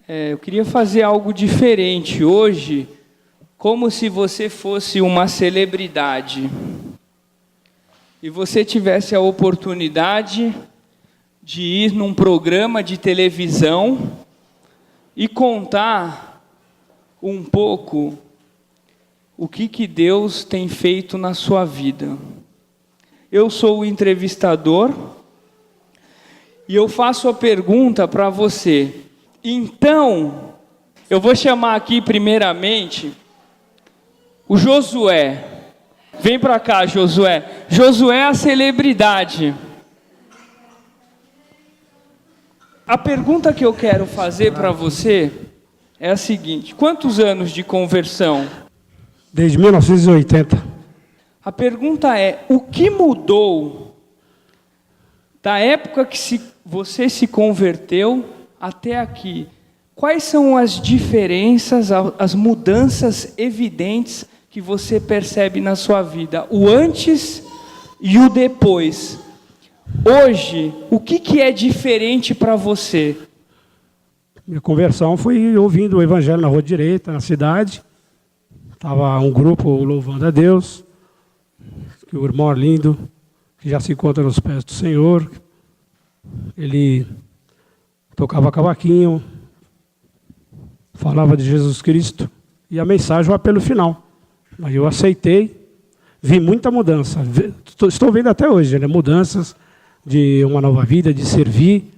Eu queria fazer algo diferente hoje, como se você fosse uma celebridade e você tivesse a oportunidade de ir num programa de televisão e contar um pouco o que Deus tem feito na sua vida. Eu sou o entrevistador e eu faço a pergunta para você. Então, eu vou chamar aqui primeiramente o Josué. Vem para cá, Josué. Josué é a celebridade. A pergunta que eu quero fazer para você é a seguinte: quantos anos de conversão? Desde 1980. A pergunta é: o que mudou da época que você se converteu até aqui? Quais são as diferenças, as mudanças evidentes que você percebe na sua vida? O antes e o depois. Hoje, o que é diferente para você? Minha conversão foi ouvindo o evangelho na rua direita, na cidade. Estava um grupo louvando a Deus, que o irmão Arlindo, que já se encontra nos pés do Senhor, ele tocava cavaquinho, falava de Jesus Cristo, e a mensagem vai pelo final. Aí eu aceitei, vi muita mudança, estou vendo até hoje, né? Mudanças de uma nova vida, de servir.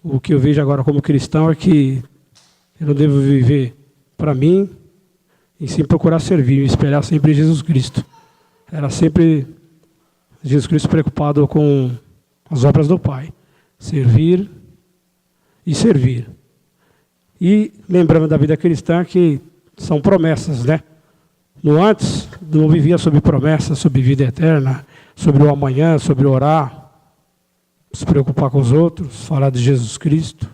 O que eu vejo agora como cristão é que eu não devo viver para mim, e sim procurar servir, me espelhar sempre em Jesus Cristo. Era sempre Jesus Cristo preocupado com as obras do Pai. Servir e servir. E lembrando da vida cristã que são promessas, né? No antes, não vivia sobre promessas, sobre vida eterna, sobre o amanhã, sobre orar, se preocupar com os outros, falar de Jesus Cristo,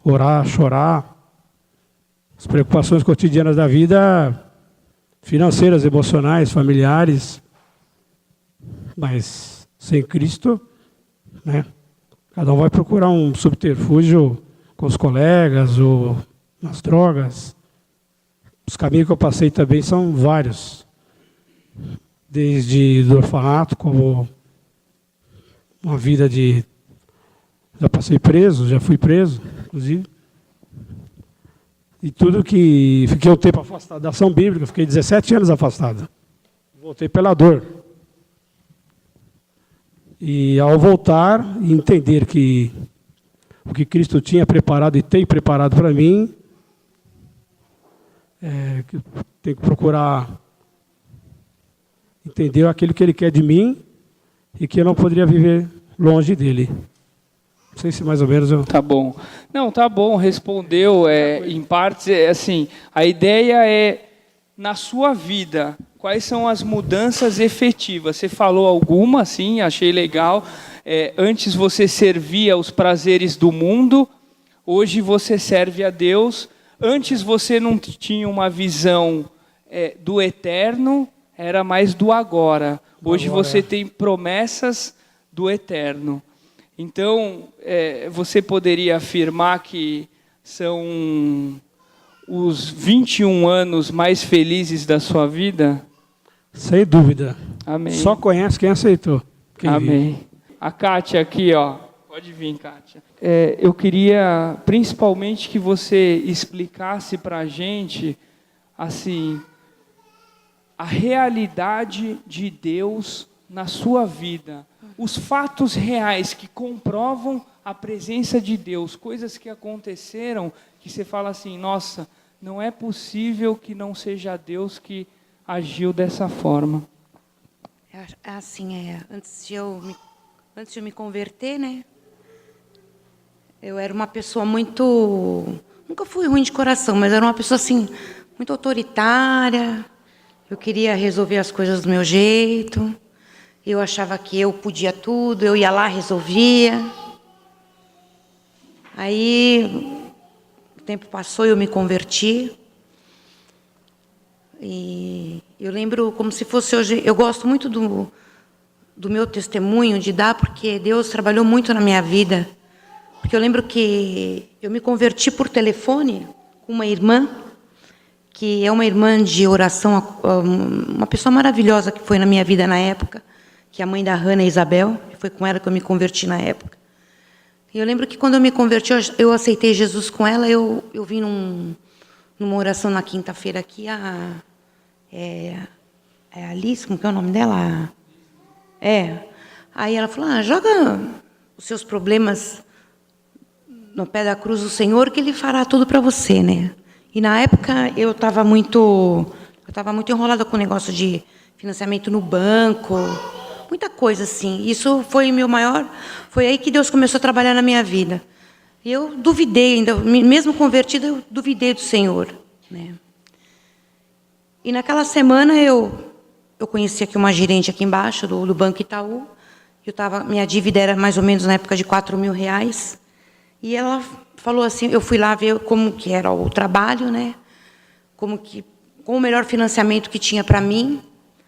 orar, chorar. As preocupações cotidianas da vida, financeiras, emocionais, familiares, mas sem Cristo, né? Cada um vai procurar um subterfúgio com os colegas ou nas drogas. Os caminhos que eu passei também são vários, desde do orfanato, como uma vida de... Já passei preso, já fui preso, inclusive. E tudo que... Fiquei um tempo afastado da ação bíblica, fiquei 17 anos afastado. Voltei pela dor. E ao voltar e entender que o que Cristo tinha preparado e tem preparado para mim, que eu tenho que procurar entender aquilo que Ele quer de mim e que eu não poderia viver longe dele. Não sei se mais ou menos eu... Tá bom. Não, tá bom, respondeu em partes. Assim, a ideia é, na sua vida, quais são as mudanças efetivas? Você falou alguma, sim, achei legal. Antes você servia aos prazeres do mundo, hoje você serve a Deus. Antes você não tinha uma visão do eterno, era mais do agora. Hoje você tem promessas do eterno. Então, você poderia afirmar que são os 21 anos mais felizes da sua vida? Sem dúvida. Amém. Só conhece quem aceitou. Quem Amém. vive. A Kátia aqui, ó. Pode vir, Kátia. Eu queria, principalmente, que você explicasse para a gente, assim, a realidade de Deus na sua vida. Os fatos reais que comprovam a presença de Deus. Coisas que aconteceram que você fala assim, nossa, não é possível que não seja Deus que agiu dessa forma. Assim, antes de eu me converter, né? Eu era uma pessoa muito... Nunca fui ruim de coração, mas era uma pessoa, assim, muito autoritária. Eu queria resolver as coisas do meu jeito. Eu achava que eu podia tudo, eu ia lá, resolvia. Aí, o tempo passou e eu me converti. E eu lembro como se fosse hoje... Eu gosto muito do meu testemunho, de dar, porque Deus trabalhou muito na minha vida. Porque eu lembro que eu me converti por telefone com uma irmã, que é uma irmã de oração, uma pessoa maravilhosa que foi na minha vida na época, que é a mãe da Hannah Isabel, foi com ela que eu me converti na época. E eu lembro que quando eu me converti, eu aceitei Jesus com ela, eu vim numa oração na quinta-feira aqui, a Alice, como que é o nome dela? Aí ela falou, joga os seus problemas no pé da cruz do Senhor, que Ele fará tudo para você, né? E na época eu estava muito enrolada com o negócio de financiamento no banco, muita coisa assim. Isso foi foi aí que Deus começou a trabalhar na minha vida. E eu duvidei, ainda, mesmo convertida, eu duvidei do Senhor, né? E naquela semana eu conheci aqui uma gerente aqui embaixo do Banco Itaú. Minha dívida era mais ou menos na época de R$4.000. E ela falou assim, eu fui lá ver como que era o trabalho, né? Qual o melhor financiamento que tinha para mim.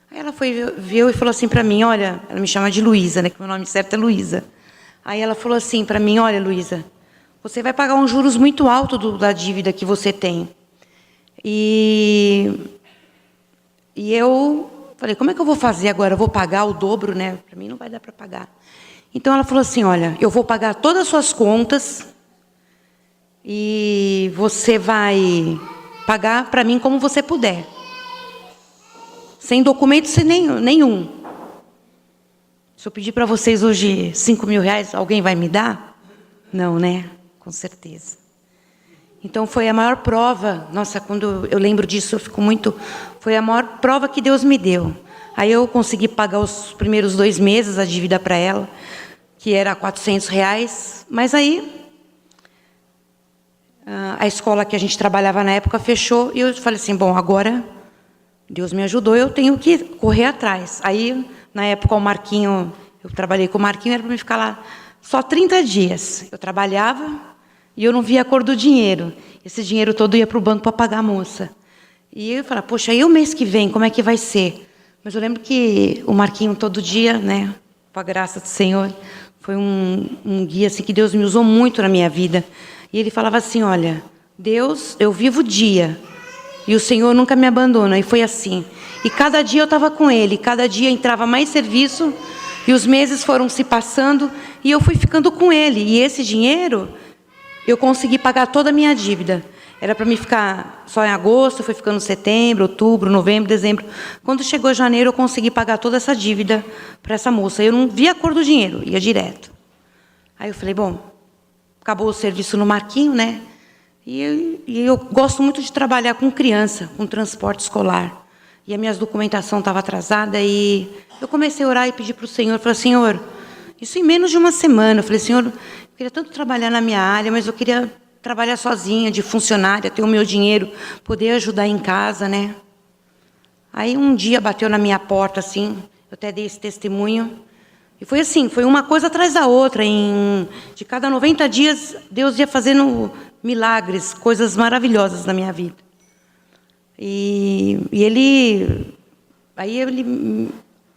Aí ela viu e falou assim para mim, olha, ela me chama de Luísa, né? Que meu nome certo é Luísa. Aí ela falou assim para mim, olha, Luísa, você vai pagar uns juros muito altos da dívida que você tem. E eu falei, como é que eu vou fazer agora? Eu vou pagar o dobro, né? Para mim não vai dar para pagar. Então ela falou assim, olha, eu vou pagar todas as suas contas e você vai pagar para mim como você puder. Sem documento nenhum. Se eu pedir para vocês hoje R$5.000, alguém vai me dar? Não, né? Com certeza. Então foi a maior prova, nossa, quando eu lembro disso, eu fico muito... Foi a maior prova que Deus me deu. Aí eu consegui pagar os primeiros 2 meses a dívida para ela, que era R$400. Mas aí, a escola que a gente trabalhava na época fechou, e eu falei assim, bom, agora Deus me ajudou, eu tenho que correr atrás. Aí, na época, o Marquinho, eu trabalhei com o Marquinho, era para mim ficar lá só 30 dias. Eu trabalhava e eu não via a cor do dinheiro. Esse dinheiro todo ia para o banco para pagar a moça. E eu falava, poxa, e o mês que vem, como é que vai ser? Mas eu lembro que o Marquinho todo dia, né, com a graça do Senhor, foi um guia assim, que Deus me usou muito na minha vida. E ele falava assim, olha, Deus, eu vivo o dia, e o Senhor nunca me abandona. E foi assim. E cada dia eu estava com Ele, cada dia entrava mais serviço, e os meses foram se passando, e eu fui ficando com Ele. E esse dinheiro, eu consegui pagar toda a minha dívida. Era para mim ficar só em agosto, foi ficando setembro, outubro, novembro, dezembro. Quando chegou janeiro, eu consegui pagar toda essa dívida para essa moça. Eu não via a cor do dinheiro, ia direto. Aí eu falei, bom, acabou o serviço no Marquinho, né? E eu gosto muito de trabalhar com criança, com transporte escolar. E a minha documentação estava atrasada, e eu comecei a orar e pedir para o Senhor. Eu falei, Senhor, isso em menos de uma semana. Eu falei, Senhor, eu queria tanto trabalhar na minha área, mas eu queria trabalhar sozinha, de funcionária, ter o meu dinheiro, poder ajudar em casa, né? Aí um dia bateu na minha porta, assim, eu até dei esse testemunho, e foi assim, foi uma coisa atrás da outra. De cada 90 dias, Deus ia fazendo milagres, coisas maravilhosas na minha vida. Aí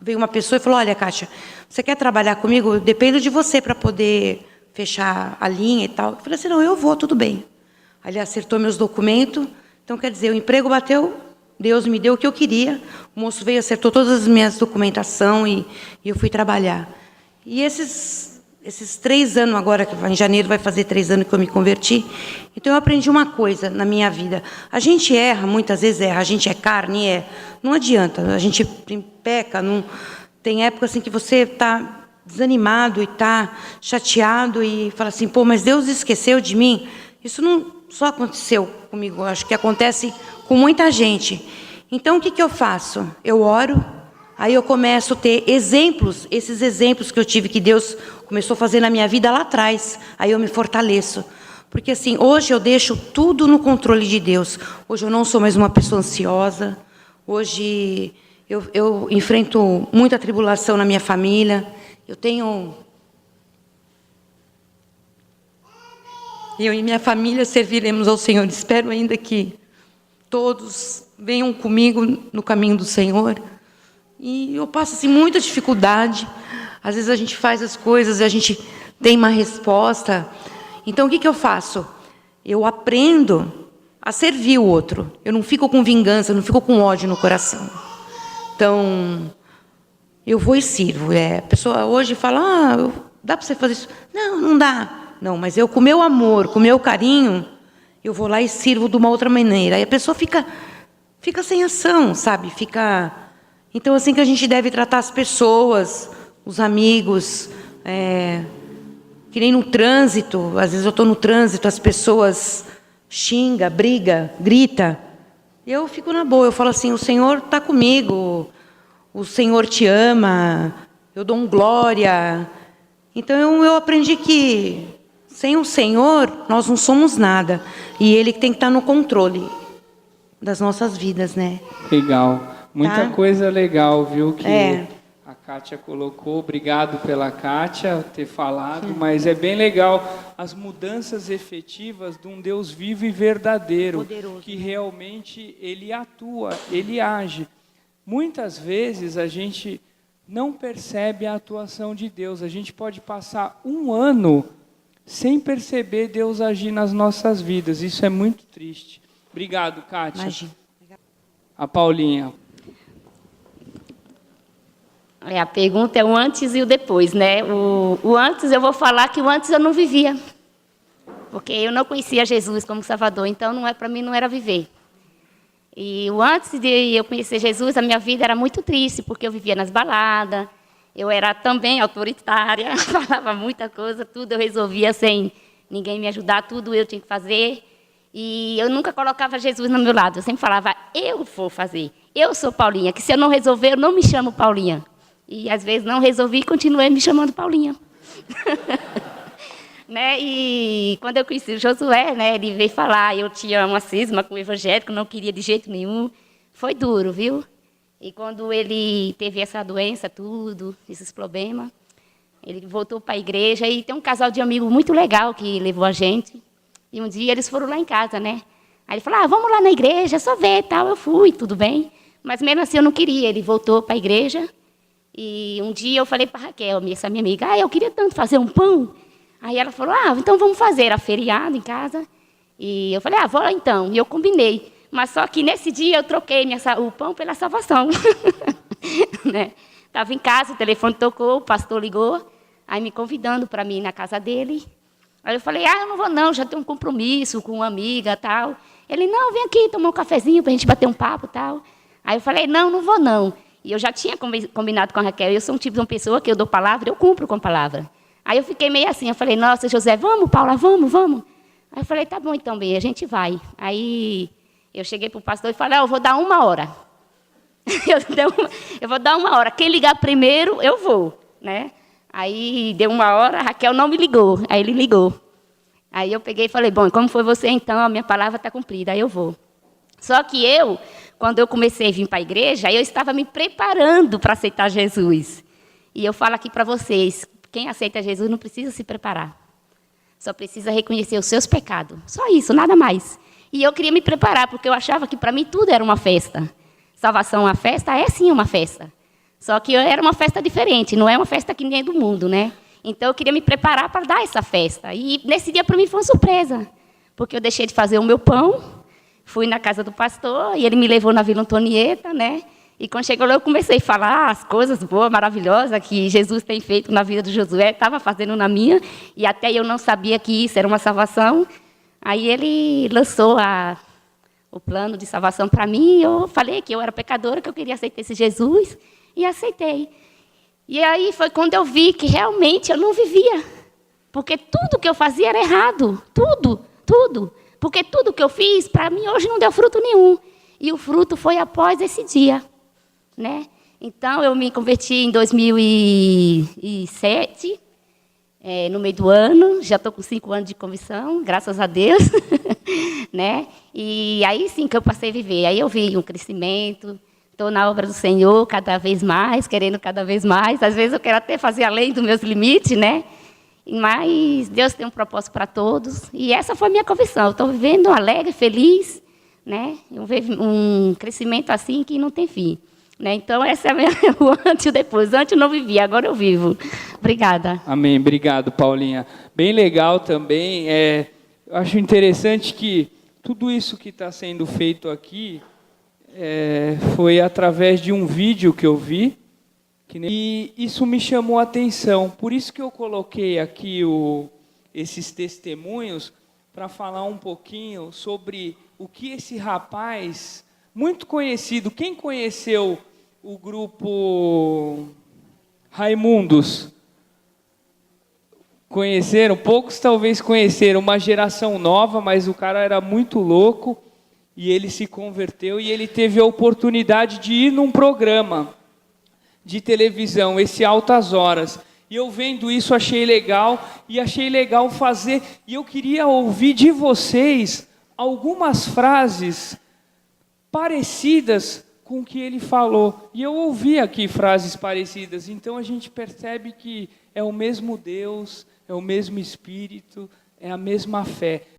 veio uma pessoa e falou, olha, Kátia, você quer trabalhar comigo? Depende de você para poder fechar a linha e tal. Eu falei assim, não, eu vou, tudo bem. Aí ele acertou meus documentos. Então, quer dizer, o emprego bateu, Deus me deu o que eu queria. O moço veio, acertou todas as minhas documentação e eu fui trabalhar. E esses 3 anos agora, que em janeiro vai fazer 3 anos que eu me converti, então eu aprendi uma coisa na minha vida. A gente erra, muitas vezes erra, a gente é carne, não adianta, a gente peca, não, tem época assim que você está desanimado e está chateado e fala assim, pô, mas Deus esqueceu de mim. Isso não só aconteceu comigo, acho que acontece com muita gente. Então, o que eu faço? Eu oro, aí eu começo a ter exemplos, esses exemplos que eu tive, que Deus começou a fazer na minha vida lá atrás, aí eu me fortaleço. Porque assim, hoje eu deixo tudo no controle de Deus. Hoje eu não sou mais uma pessoa ansiosa, hoje eu enfrento muita tribulação na minha família. Eu e minha família serviremos ao Senhor. Espero ainda que todos venham comigo no caminho do Senhor. E eu passo assim, muita dificuldade. Às vezes a gente faz as coisas e a gente tem uma resposta. Então, o que eu faço? Eu aprendo a servir o outro. Eu não fico com vingança, eu não fico com ódio no coração. Então, eu vou e sirvo. A pessoa hoje fala, dá para você fazer isso? Não, não dá. Não, mas eu, com o meu amor, com o meu carinho, eu vou lá e sirvo de uma outra maneira. Aí a pessoa fica sem ação, sabe? Então, assim que a gente deve tratar as pessoas, os amigos, que nem no trânsito. Às vezes eu estou no trânsito, as pessoas xingam, brigam, gritam. Eu fico na boa, eu falo assim, o Senhor está comigo, o Senhor te ama, eu dou glória. Então eu aprendi que sem o Senhor nós não somos nada. E Ele que tem que estar no controle das nossas vidas, né? Legal. Muita coisa legal, viu, que a Kátia colocou. Obrigado pela Kátia ter falado, mas é bem legal as mudanças efetivas de um Deus vivo e verdadeiro, poderoso, que realmente Ele atua, Ele age. Muitas vezes a gente não percebe a atuação de Deus. A gente pode passar um ano sem perceber Deus agir nas nossas vidas. Isso é muito triste. Obrigado, Kátia. Imagina. A Paulinha. A pergunta é o antes e o depois, né? O antes, eu vou falar que o antes eu não vivia, porque eu não conhecia Jesus como Salvador, então para mim não era viver. E o antes de eu conhecer Jesus, a minha vida era muito triste, porque eu vivia nas baladas, eu era também autoritária, falava muita coisa, tudo eu resolvia sem ninguém me ajudar, tudo eu tinha que fazer. E eu nunca colocava Jesus no meu lado, eu sempre falava, eu vou fazer, eu sou Paulinha, que se eu não resolver, eu não me chamo Paulinha. E, às vezes, não resolvi e continuei me chamando Paulinha. Né? E, quando eu conheci o Josué, né, ele veio falar, eu tinha uma cisma com o evangélico, não queria de jeito nenhum. Foi duro, viu? E, quando ele teve essa doença, tudo, esses problemas, ele voltou para a igreja. E tem um casal de amigos muito legal que levou a gente. E, um dia, eles foram lá em casa, né? Aí, ele falou, vamos lá na igreja, só ver, tal. Eu fui, tudo bem. Mas, mesmo assim, eu não queria. Ele voltou para a igreja. E um dia eu falei para a Raquel, essa minha amiga, eu queria tanto fazer um pão. Aí ela falou, então vamos fazer. Era feriado em casa. E eu falei, vou lá então. E eu combinei. Mas só que nesse dia eu troquei o pão pela salvação. Né? Estava em casa, o telefone tocou, o pastor ligou, aí me convidando para mim ir na casa dele. Aí eu falei, eu não vou não, já tenho um compromisso com uma amiga tal. Ele, não, vem aqui tomar um cafezinho para a gente bater um papo tal. Aí eu falei, não vou não. E eu já tinha combinado com a Raquel. Eu sou um tipo de uma pessoa que eu dou palavra, eu cumpro com a palavra. Aí eu fiquei meio assim, eu falei, nossa, José, vamos, Paula, vamos. Aí eu falei, tá bom, então, bem, a gente vai. Aí eu cheguei para o pastor e falei, eu vou dar 1 hora. Eu vou dar 1 hora. Quem ligar primeiro, eu vou. Né? Aí deu 1 hora, a Raquel não me ligou. Aí ele ligou. Aí eu peguei e falei, bom, como foi você, então, a minha palavra está cumprida, aí eu vou. Só que quando eu comecei a vir para a igreja, eu estava me preparando para aceitar Jesus. E eu falo aqui para vocês, quem aceita Jesus não precisa se preparar. Só precisa reconhecer os seus pecados. Só isso, nada mais. E eu queria me preparar, porque eu achava que para mim tudo era uma festa. Salvação é uma festa? É sim uma festa. Só que era uma festa diferente, não é uma festa que nem do mundo, né? Então eu queria me preparar para dar essa festa. E nesse dia para mim foi uma surpresa, porque eu deixei de fazer o meu pão, fui na casa do pastor e ele me levou na Vila Antonieta, né? E quando chegou lá, eu comecei a falar as coisas boas, maravilhosas que Jesus tem feito na vida do Josué, estava fazendo na minha, e até eu não sabia que isso era uma salvação. Aí ele lançou o plano de salvação para mim, e eu falei que eu era pecadora, que eu queria aceitar esse Jesus, e aceitei. E aí foi quando eu vi que realmente eu não vivia, porque tudo que eu fazia era errado, tudo. Porque tudo que eu fiz, para mim, hoje não deu fruto nenhum. E o fruto foi após esse dia. Né? Então, eu me converti em 2007, no meio do ano. Já estou com 5 anos de conversão, graças a Deus. Né? E aí sim que eu passei a viver. Aí eu vi um crescimento. Estou na obra do Senhor cada vez mais, querendo cada vez mais. Às vezes eu quero até fazer além dos meus limites, né? Mas Deus tem um propósito para todos. E essa foi a minha conversão. Eu estou vivendo alegre, feliz, né? Um crescimento assim que não tem fim. Né? Então, essa é o antes e o depois. Antes eu não vivia, agora eu vivo. Obrigada. Amém. Obrigado, Paulinha. Bem legal também. Eu acho interessante que tudo isso que está sendo feito aqui foi através de um vídeo que eu vi, e isso me chamou a atenção. Por isso que eu coloquei aqui esses testemunhos, para falar um pouquinho sobre o que esse rapaz, muito conhecido, quem conheceu o grupo Raimundos? Conheceram? Poucos talvez conheceram, uma geração nova, mas o cara era muito louco, e ele se converteu, e ele teve a oportunidade de ir num programa de televisão, esse Altas Horas. E eu vendo isso, achei legal, e achei legal fazer, e eu queria ouvir de vocês algumas frases parecidas com o que ele falou. E eu ouvi aqui frases parecidas, então a gente percebe que é o mesmo Deus, é o mesmo Espírito, é a mesma fé.